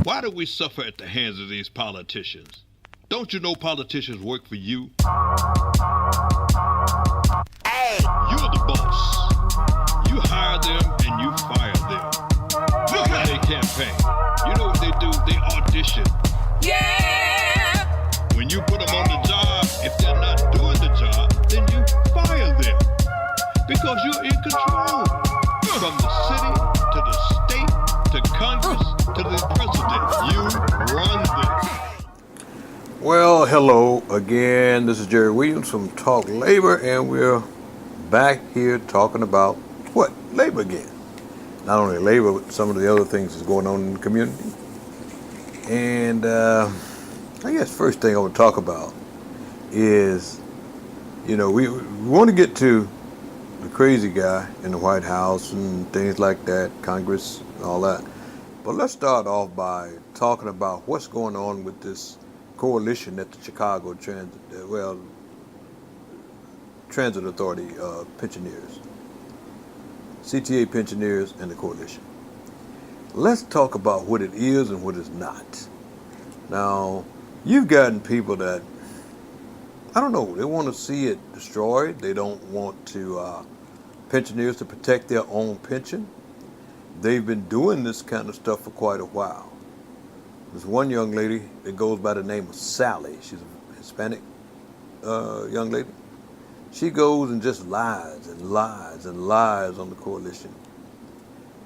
Why do we suffer at the hands of these politicians? Don't you know politicians work for you? You're the boss. You hire them and you fire them. Look at their campaign. You know what they do? They audition. Yeah! When you put them on the job, if they're not doing the job, then you fire them. Because you're in control. From the city to the state to Congress to the president. You run this. Well, hello again. This is Jerry Williams from Talk Labor, and we're back here talking about what? Labor again. Not only labor, but some of the other things that's going on in the community. And I guess first thing I want to talk about is, we want to get to the crazy guy in the White House and things like that, Congress, all that. But let's start off by talking about what's going on with this coalition at the Chicago Transit Authority pensioners, CTA pensioners, and the coalition. Let's talk about what it is and what it's not. Now, you've gotten people that, I don't know, they want to see it destroyed. They don't want to pensioners to protect their own pension. They've been doing this kind of stuff for quite a while. There's one young lady that goes by the name of Sally. She's a Hispanic young lady. She goes and just lies and lies and lies on the coalition.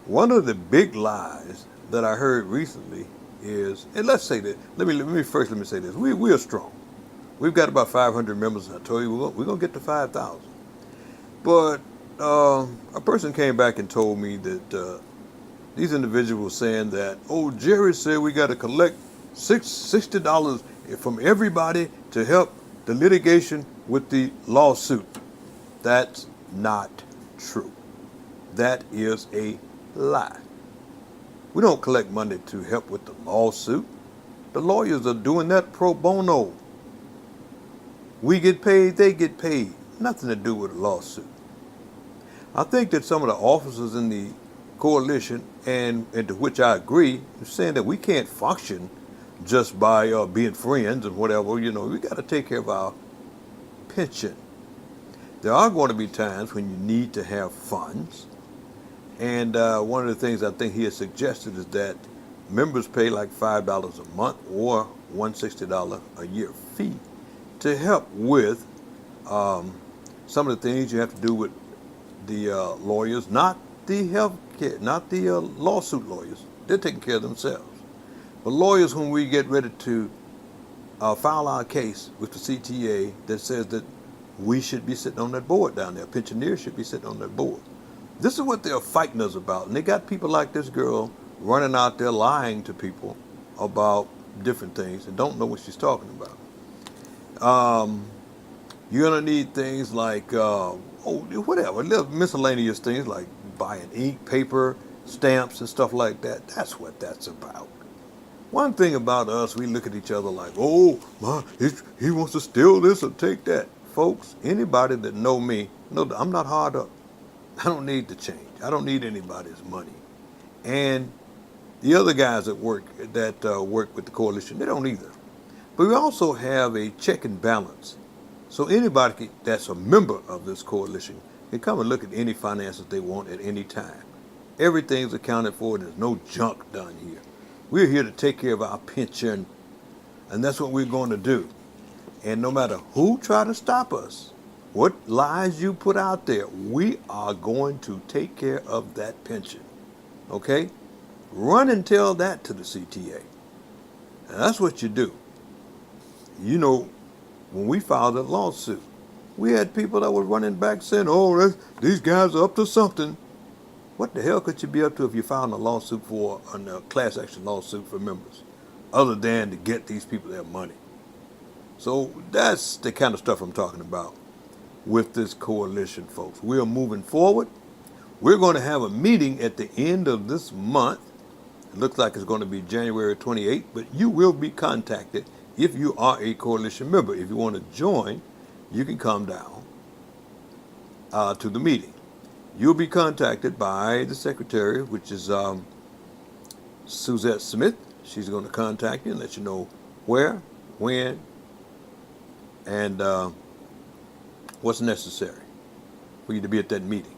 One of the big lies that I heard recently is, and let's say that, let me say this. We are strong. We've got about 500 members. I told you we're going to get to 5,000. But a person came back and told me that these individuals were saying that, Jerry said we got to collect $60 from everybody to help the litigation with the lawsuit. That's not true. That is a lie. We don't collect money to help with the lawsuit. The lawyers are doing that pro bono. We get paid, they get paid. Nothing to do with a lawsuit. I think that some of the officers in the coalition, and to which I agree, are saying that we can't function just by being friends and whatever. We got to take care of our pension. There are going to be times when you need to have funds. And one of the things I think he has suggested is that members pay like $5 a month or $160 a year fee to help with some of the things you have to do with the lawyers, not the health care, not the lawsuit lawyers. They're taking care of themselves. But lawyers, when we get ready to file our case with the CTA that says that we should be sitting on that board down there, pensioners should be sitting on that board. This is what they're fighting us about. And they got people like this girl running out there lying to people about different things and don't know what she's talking about. You're going to need things like, whatever, little miscellaneous things like buying ink, paper, stamps, and stuff like that. That's what that's about. One thing about us, we look at each other like, he wants to steal this or take that. Folks, anybody that know me, know that I'm not hard up. I don't need to change. I don't need anybody's money. And the other guys that work with the coalition, they don't either. But we also have a check and balance. So anybody that's a member of this coalition can come and look at any finances they want at any time. Everything's accounted for. There's no junk done here. We're here to take care of our pension, and that's what we're going to do. And no matter who try to stop us, what lies you put out there, we are going to take care of that pension. Okay? Run and tell that to the CTA. And that's what you do. When we filed a lawsuit, we had people that were running back saying, these guys are up to something. What the hell could you be up to if you filed a lawsuit for a class action lawsuit for members, other than to get these people their money? So that's the kind of stuff I'm talking about with this coalition, folks. We are moving forward. We're going to have a meeting at the end of this month. It looks like it's going to be January 28th, but you will be contacted if you are a coalition member. If you want to join, you can come down to the meeting. You'll be contacted by the secretary, which is Suzette Smith. She's going to contact you and let you know where, when, and what's necessary for you to be at that meeting.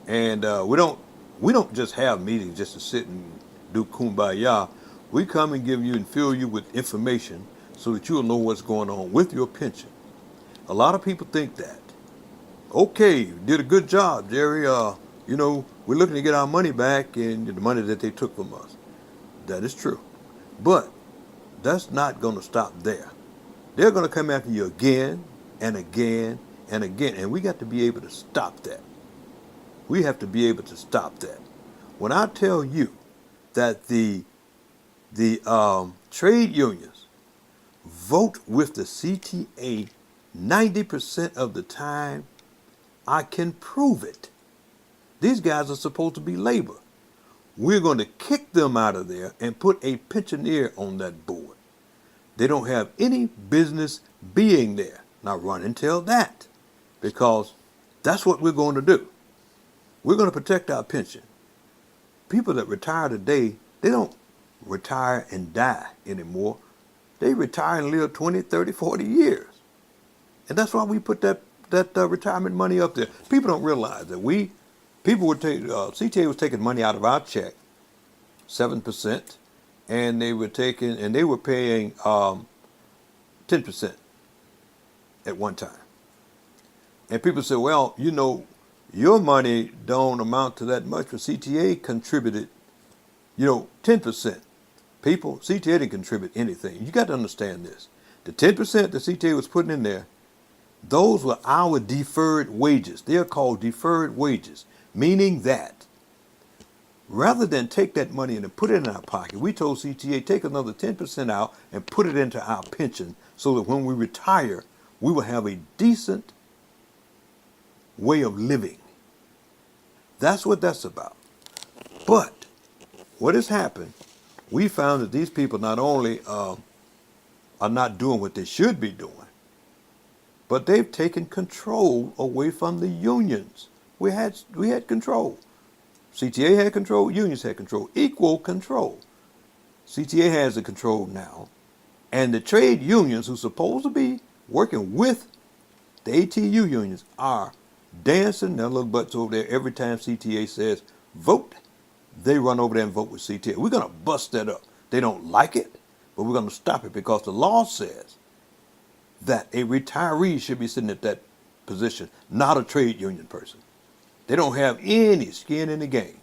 And we don't just have meetings just to sit and do kumbaya. We come and give you and fill you with information so that you'll know what's going on with your pension. A lot of people think that. Okay, you did a good job, Jerry. We're looking to get our money back and the money that they took from us. That is true. But that's not going to stop there. They're going to come after you again and again and again. And we got to be able to stop that. We have to be able to stop that. When I tell you that the trade unions vote with the CTA 90% of the time, I can prove it. These guys are supposed to be labor. We're going to kick them out of there and put a pensioner on that board. They don't have any business being there. Now run and tell that, because that's what we're going to do. We're going to protect our pension. People that retire today, they don't retire and die anymore. They retire and live 20, 30, 40 years. And that's why we put that retirement money up there. People don't realize that CTA was taking money out of our check, 7%, and they were paying 10% at one time. And people say, well, your money don't amount to that much, but CTA contributed, 10%. People, CTA didn't contribute anything. You got to understand this. The 10% that CTA was putting in there, those were our deferred wages. They are called deferred wages, meaning that rather than take that money and put it in our pocket, we told CTA, take another 10% out and put it into our pension so that when we retire, we will have a decent way of living. That's what that's about. But what has happened, we found that these people not only are not doing what they should be doing, but they've taken control away from the unions. We had control. CTA had control, unions had control, equal control. CTA has the control now. And the trade unions, who are supposed to be working with the ATU unions, are dancing their little butts over there every time CTA says vote. They run over there and vote with CTA. We're going to bust that up. They don't like it, but we're going to stop it because the law says that a retiree should be sitting at that position, not a trade union person. They don't have any skin in the game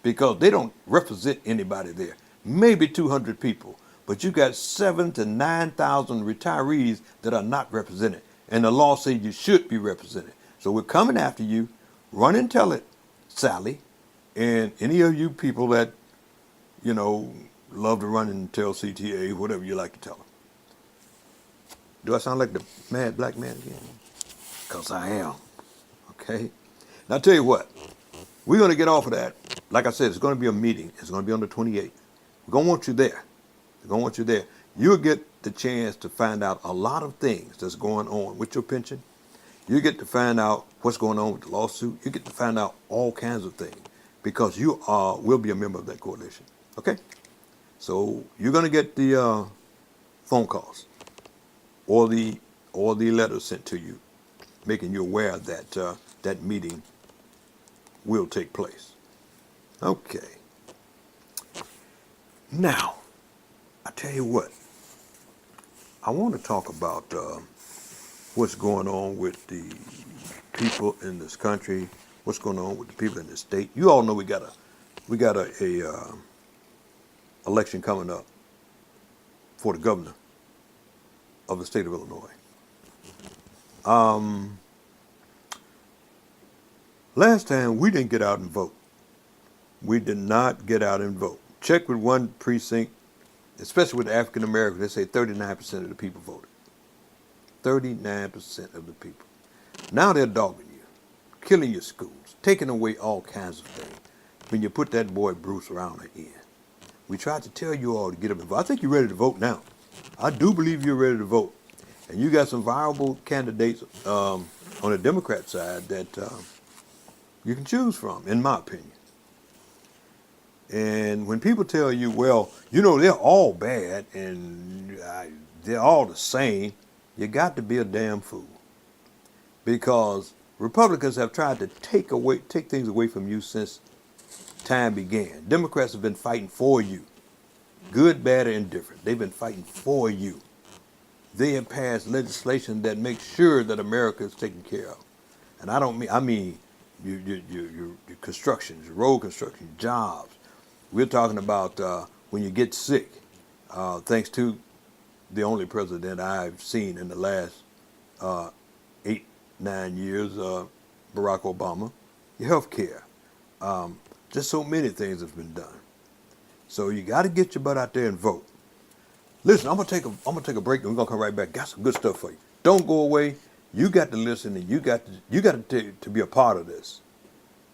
because they don't represent anybody there. Maybe 200 people, but you got 7,000 to 9,000 retirees that are not represented, and the law says you should be represented. So we're coming after you. Run and tell it, Sally, and any of you people that, love to run and tell CTA, whatever you like to tell them. Do I sound like the mad black man again? Because I am. Okay? Now, I'll tell you what. We're going to get off of that. Like I said, it's going to be a meeting. It's going to be on the 28th. We're going to want you there. We're going to want you there. You'll get the chance to find out a lot of things that's going on with your pension. You get to find out what's going on with the lawsuit. You get to find out all kinds of things because you will be a member of that coalition. Okay? So you're going to get the phone calls or the letters sent to you, making you aware that that meeting will take place. Okay. Now, I tell you what. I want to talk about what's going on with the people in this country, what's going on with the people in this state. You all know we got a election coming up for the governor of the state of Illinois. Last time we didn't get out and vote. We did not get out and vote. Check with one precinct, especially with African Americans, they say 39% of the people voted. 39% of the people. Now they're dogging you, killing your schools, taking away all kinds of things. When you put that boy Bruce Rauner in. We tried to tell you all to get up and vote. I think you're ready to vote now. I do believe you're ready to vote. And you got some viable candidates on the Democrat side that you can choose from, in my opinion. And when people tell you, well, you know, they're all bad and they're all the same, you got to be a damn fool. Because Republicans have tried to take things away from you since time began. Democrats have been fighting for you. Good, bad, or indifferent. They've been fighting for you. They have passed legislation that makes sure that America is taken care of. And I mean your construction, your road construction, jobs. We're talking about when you get sick, thanks to the only president I've seen in the last 8, 9 years, Barack Obama, your health care. Just so many things have been done. So you got to get your butt out there and vote. Listen, I'm gonna take a break and we're gonna come right back. Got some good stuff for you. Don't go away. You got to listen and you got to be a part of this.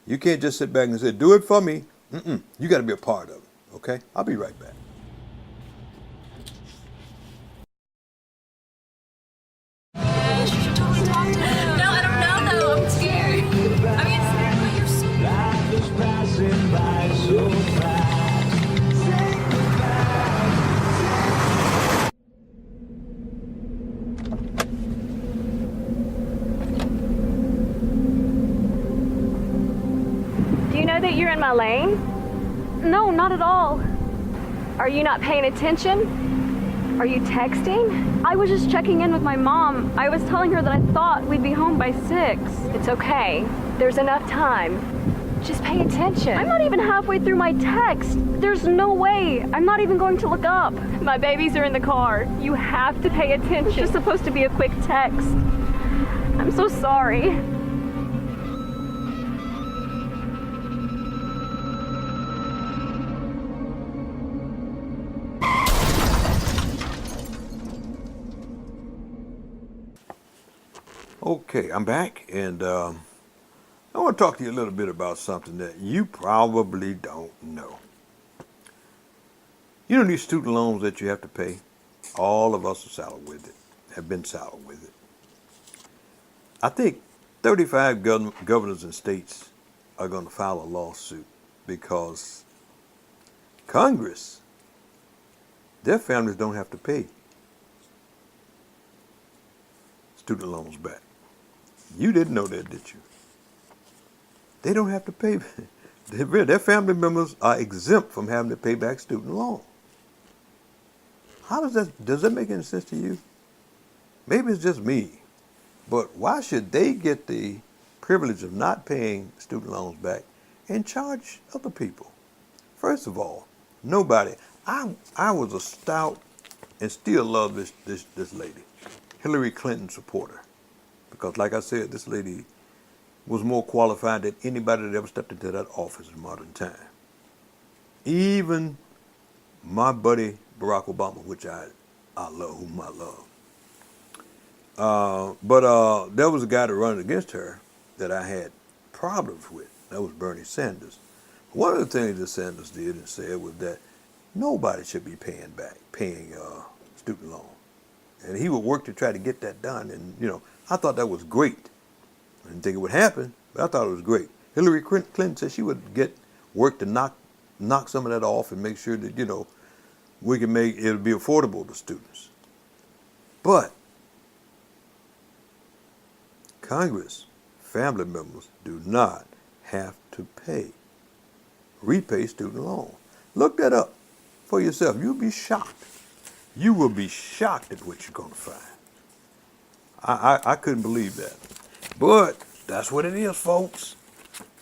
You can't just sit back and say, "Do it for me." You got to be a part of it. Okay? I'll be right back. No, I don't know though. I'm scared. I mean, it's you're so Life is passing by so fast. Do you know that you're in my lane? No, not at all. Are you not paying attention? Are you texting? I was just checking in with my mom. I was telling her that I thought we'd be home by 6. It's okay. There's enough time. Just pay attention. I'm not even halfway through my text. There's no way. I'm not even going to look up. My babies are in the car. You have to pay attention. It's just supposed to be a quick text. I'm so sorry. Okay, I'm back, and I want to talk to you a little bit about something that you probably don't know. You know these student loans that you have to pay? All of us are saddled with it, have been saddled with it. I think 35 governors and states are going to file a lawsuit because Congress, their families don't have to pay student loans back. You didn't know that, did you? They don't have to pay. Their family members are exempt from having to pay back student loans. Does that make any sense to you? Maybe it's just me, but why should they get the privilege of not paying student loans back and charge other people? First of all, nobody. I was a stout and still love this lady, Hillary Clinton supporter, because like I said, this lady was more qualified than anybody that ever stepped into that office in modern time. Even my buddy Barack Obama, which I love, whom I love. But there was a guy that running against her that I had problems with. That was Bernie Sanders. One of the things that Sanders did and said was that nobody should be paying student loan. And he would work to try to get that done. And, you know, I thought that was great. I didn't think it would happen, but I thought it was great. Hillary Clinton said she would get work to knock some of that off and make sure that, you know, we can make it be affordable to students. But Congress, family members do not have to repay student loans. Look that up for yourself. You'll be shocked. You will be shocked at what you're going to find. I couldn't believe that. But that's what it is, folks.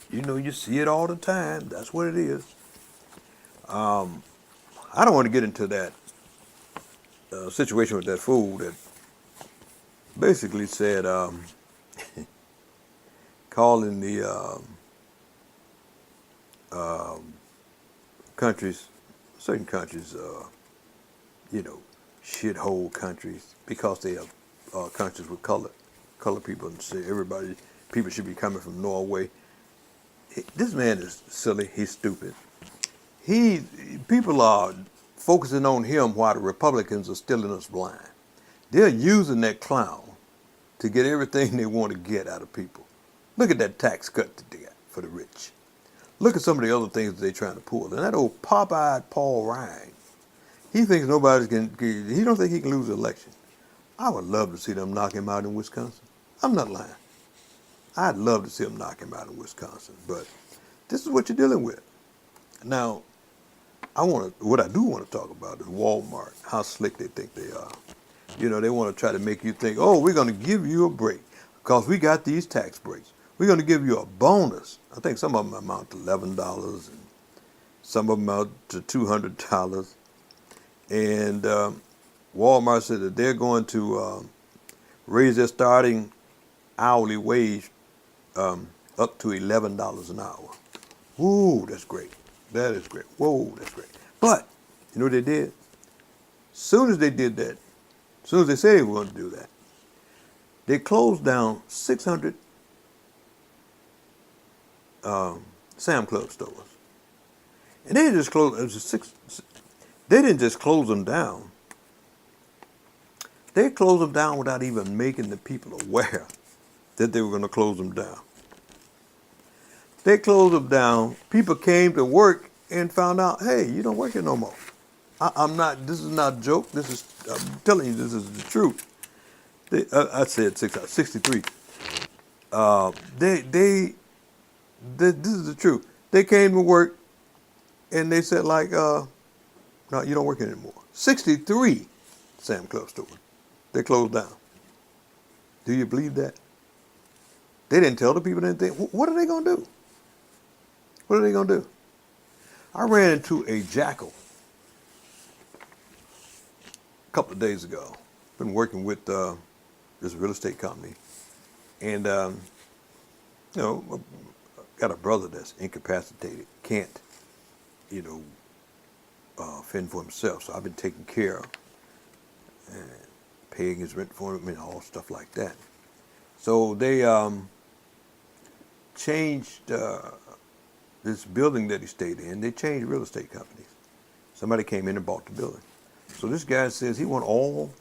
You know, you see it all the time. That's what it is. I don't want to get into that situation with that fool that basically said, calling the certain countries, you know, shithole countries, because they are countries with color people, and say people should be coming from Norway. This man is silly. He's stupid. People are focusing on him while the Republicans are stealing us blind. They're using that clown to get everything they want to get out of people. Look at that tax cut that they got for the rich. Look at some of the other things that they're trying to pull. And that old pop-eyed Paul Ryan, he thinks nobody's he don't think he can lose the election. I would love to see them knock him out in Wisconsin. I'm not lying. I'd love to see them knock him out in Wisconsin. But this is what you're dealing with. Now, what I do want to talk about is Walmart, how slick they think they are. You know, they want to try to make you think, oh, we're going to give you a break because we got these tax breaks. We're going to give you a bonus. I think some of them amount to $11 and some of them amount to $200. And Walmart said that they're going to raise their starting hourly wage up to $11 an hour. Woo, that's great. That is great. Whoa, that's great. But, you know what they did? As soon as they did that, as soon as they said they were going to do that, they closed down 600 Sam Club stores. And they just closed, they didn't just close them down. They closed them down without even making the people aware that they were going to close them down. They closed them down. People came to work and found out, hey, you don't work here no more. This is not a joke. I'm telling you, this is the truth. I said 63. This is the truth. They came to work and they said like, no, you don't work here anymore. 63 Sam Club stores. They closed down. Do you believe that? They didn't tell the people anything. What are they going to do? What are they going to do? I ran into a jackal a couple of days ago. Been working with this real estate company. And, you know, got a brother that's incapacitated, can't, you know, fend for himself. So I've been taking care of and paying his rent for him and all stuff like that. So they changed this building that he stayed in. They changed real estate companies. Somebody came in and bought the building. So this guy says he wants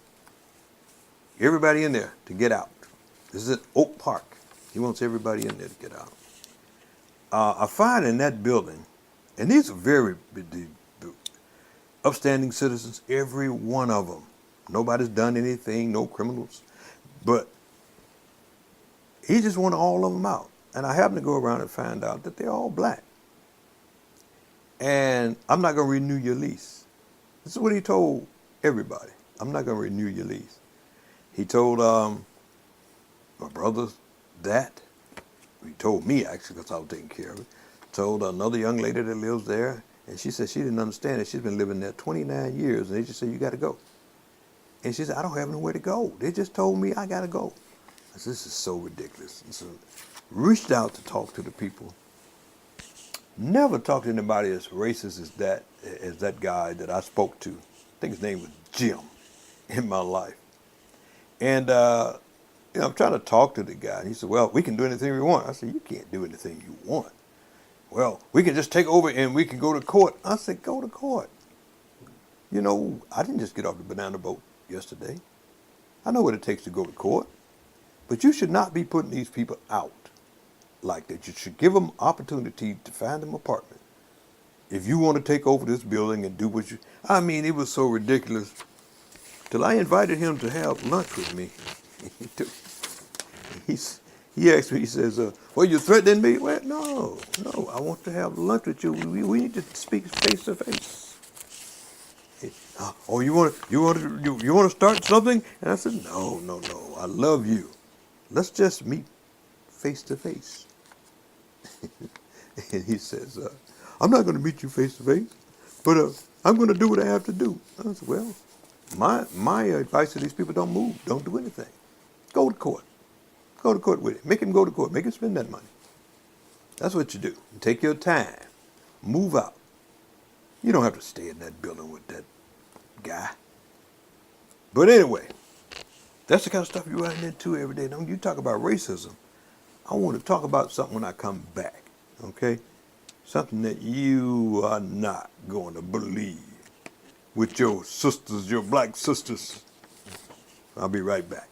everybody in there to get out. This is at Oak Park. He wants everybody in there to get out. I find in that building, and these are very upstanding citizens, every one of them. Nobody's done anything, no criminals. But he just wanted all of them out. And I happened to go around and find out that they're all black. And I'm not going to renew your lease. This is what he told everybody. I'm not going to renew your lease. He told my brother that. He told me, actually, because I was taking care of it. Told another young lady that lives there, and she said she didn't understand it. She's been living there 29 years, and they just said, you got to go. And she said, I don't have nowhere to go. They just told me I got to go. I said, this is so ridiculous. And so reached out to talk to the people. Never talked to anybody as racist as that guy that I spoke to. I think his name was Jim in my life. And you know, I'm trying to talk to the guy, and he said, well, we can do anything we want. I said, you can't do anything you want. Well, we can just take over and we can go to court. I said, go to court. You know, I didn't just get off the banana boat yesterday. I know what it takes to go to court. But you should not be putting these people out like that. You should give them opportunity to find them an apartment. If you want to take over this building and do what you... I mean, it was so ridiculous. Till I invited him to have lunch with me. He asked me, he says, well, you threatening me? Well, no, I want to have lunch with you. We need to speak face to face. Oh, you want to start something? And I said, no, I love you. Let's just meet face to face. And he says, I'm not going to meet you face to face, but I'm going to do what I have to do. I said, well, my advice to these people, don't move, don't do anything. Go to court. Go to court with him. Make him go to court. Make him spend that money. That's what you do. Take your time. Move out. You don't have to stay in that building with that guy. But anyway, that's the kind of stuff you're running into every day. Now, when you talk about racism, I want to talk about something when I come back, okay? Something that you are not going to believe with your sisters, your black sisters. I'll be right back.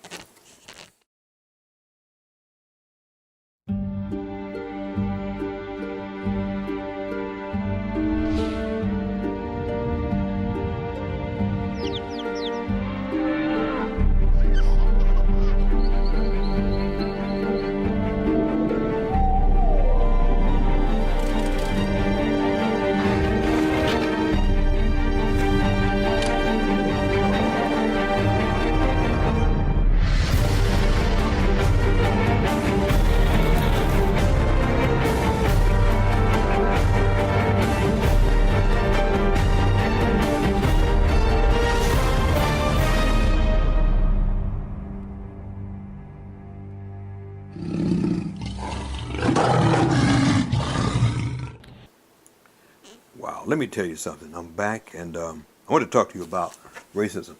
let me tell you something. I'm back, and I want to talk to you about racism.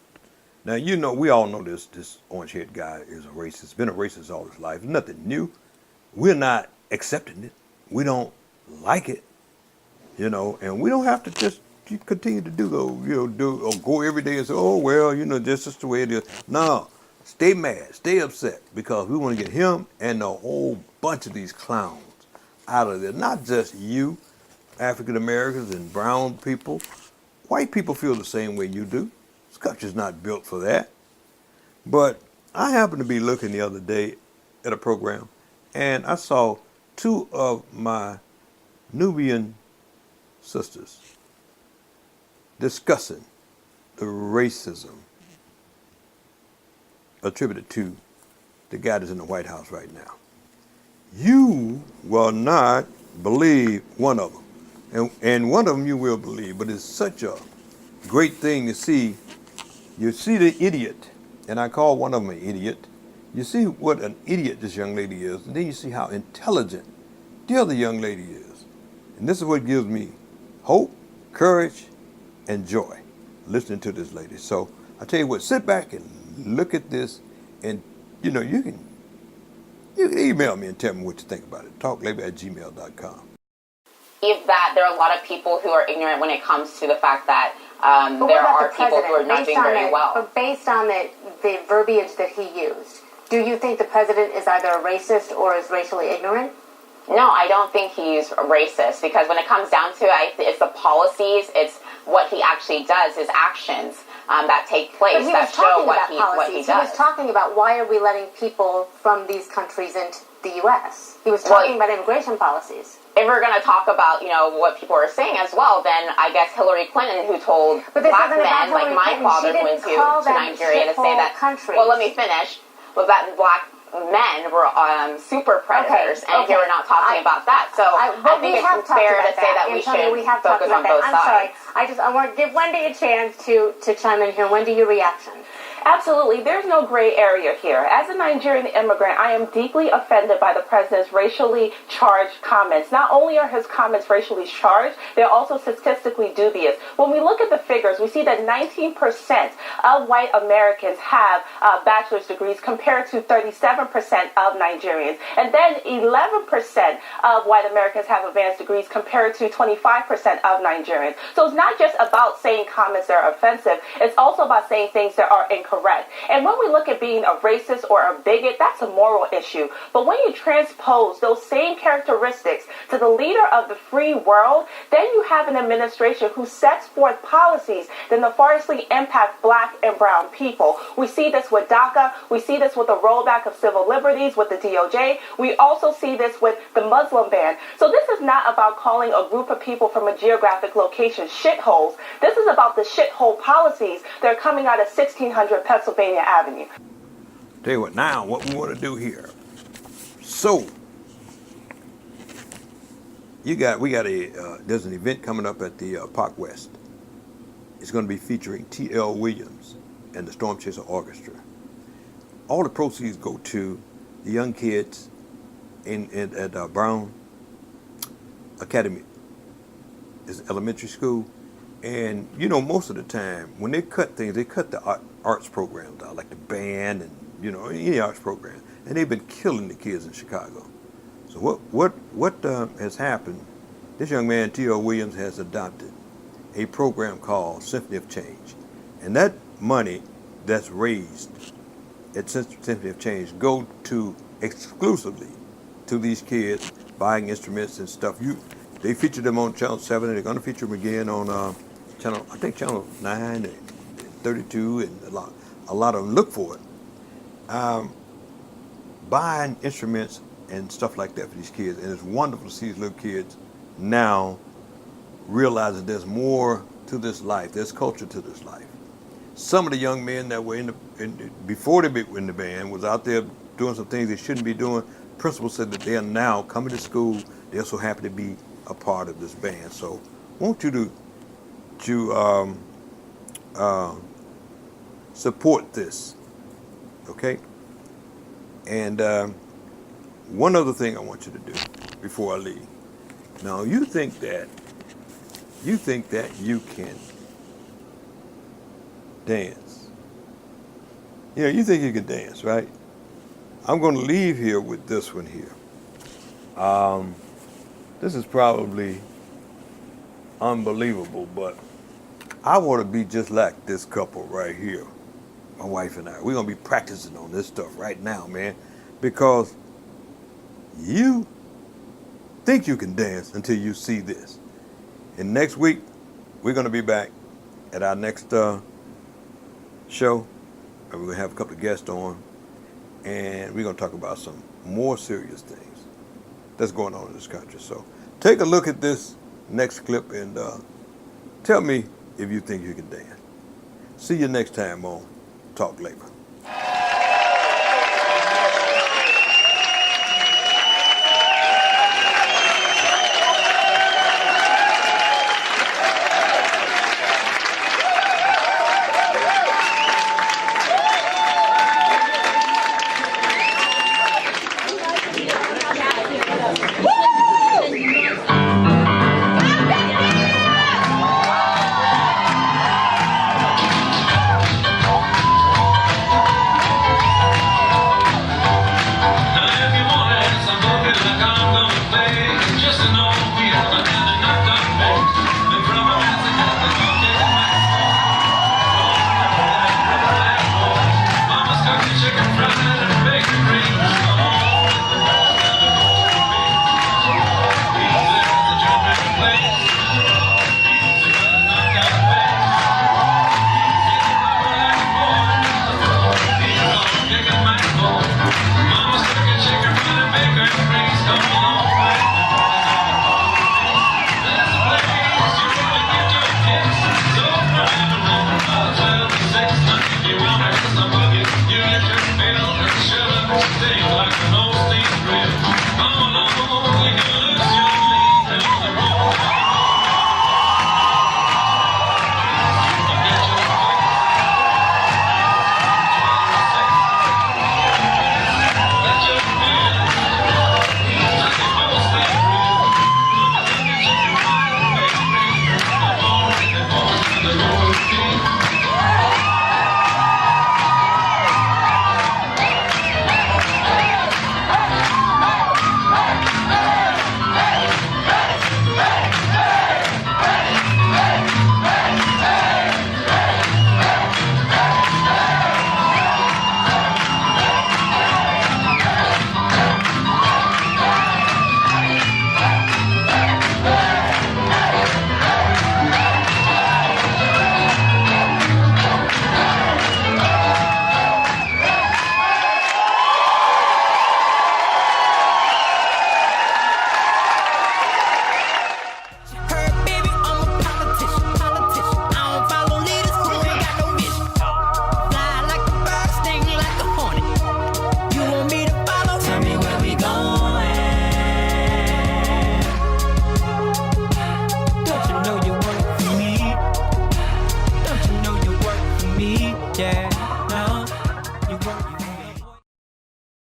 Now, you know, we all know this orange-haired guy is a racist. Been a racist all his life. Nothing new. We're not accepting it. We don't like it, you know, and we don't have to just continue to do those, you know, do or go every day and say, oh, well, you know, this is the way it is. No, stay mad, stay upset, because we want to get him and a whole bunch of these clowns out of there. Not just you, African Americans and brown people. White people feel the same way you do. This country's not built for that. But I happened to be looking the other day at a program, and I saw two of my Nubian sisters discussing the racism attributed to the guy that's in the White House right now. You will not believe one of them. And one of them you will believe, but it's such a great thing to see. You see the idiot, and I call one of them an idiot. You see what an idiot this young lady is, and then you see how intelligent the other young lady is. And this is what gives me hope, courage, and joy listening to this lady. So I tell you what, sit back and look at this, and you know, you can email me and tell me what you think about it. talklabor@gmail.com. That there are a lot of people who are ignorant when it comes to the fact that there are people who are not doing very well. But based on the verbiage that he used, do you think the president is either a racist or is racially ignorant? No, I don't think he's racist, because when it comes down to it, it's the policies, it's what he actually does, his actions that take place that show what he does. He was talking about why are we letting people from these countries into the U.S. He was talking about immigration policies. If we're going to talk about, you know, what people are saying as well, then I guess Hillary Clinton, who told black men, like my father went to Nigeria to say that, well, let me finish, was that black men were super predators, and here we're not talking about that. So I think it's fair to say that we should focus on both sides. I'm sorry. I want to give Wendy a chance to chime in here. Wendy, your reaction. Absolutely. There's no gray area here. As a Nigerian immigrant, I am deeply offended by the president's racially charged comments. Not only are his comments racially charged, they're also statistically dubious. When we look at the figures, we see that 19% of white Americans have bachelor's degrees compared to 37% of Nigerians. And then 11% of white Americans have advanced degrees compared to 25% of Nigerians. So it's not just about saying comments that are offensive. It's also about saying things that are incorrect. And when we look at being a racist or a bigot, that's a moral issue. But when you transpose those same characteristics to the leader of the free world, then you have an administration who sets forth policies that nefariously impact black and brown people. We see this with DACA. We see this with the rollback of civil liberties with the DOJ. We also see this with the Muslim ban. So this is not about calling a group of people from a geographic location shitholes. This is about the shithole policies that are coming out of 1600 Pennsylvania Avenue. Tell you what, now what we want to do here. So we got there's an event coming up at the Park West. It's going to be featuring T.L. Williams and the Storm Chaser Orchestra. All the proceeds go to the young kids at Brown Academy. It's elementary school. And, you know, most of the time, when they cut things, they cut the arts programs out, like the band and, you know, any arts program. And they've been killing the kids in Chicago. So what has happened, this young man, T.L. Williams, has adopted a program called Symphony of Change. And that money that's raised at Symphony of Change go to exclusively to these kids buying instruments and stuff. They featured them on Channel 7, and they're going to feature them again on Channel 9 and 32, and a lot of them look for it. Buying instruments and stuff like that for these kids, and it's wonderful to see these little kids now realizing there's more to this life, there's culture to this life. Some of the young men that were before they were in the band was out there doing some things they shouldn't be doing. Principal said that they are now coming to school. They're so happy to be a part of this band. So I want you to support this, okay? And one other thing I want you to do before I leave. Now, you think that you think that you can dance. You know, you think you can dance, right? I'm going to leave here with this one here. This is probably unbelievable, but I want to be just like this couple right here, my wife and I. We're going to be practicing on this stuff right now, man, because you think you can dance until you see this. And next week, we're going to be back at our next show, and we're going to have a couple of guests on, and we're going to talk about some more serious things that's going on in this country. So take a look at this next clip and tell me if you think you can dance. See you next time on Talk Labor. Yeah.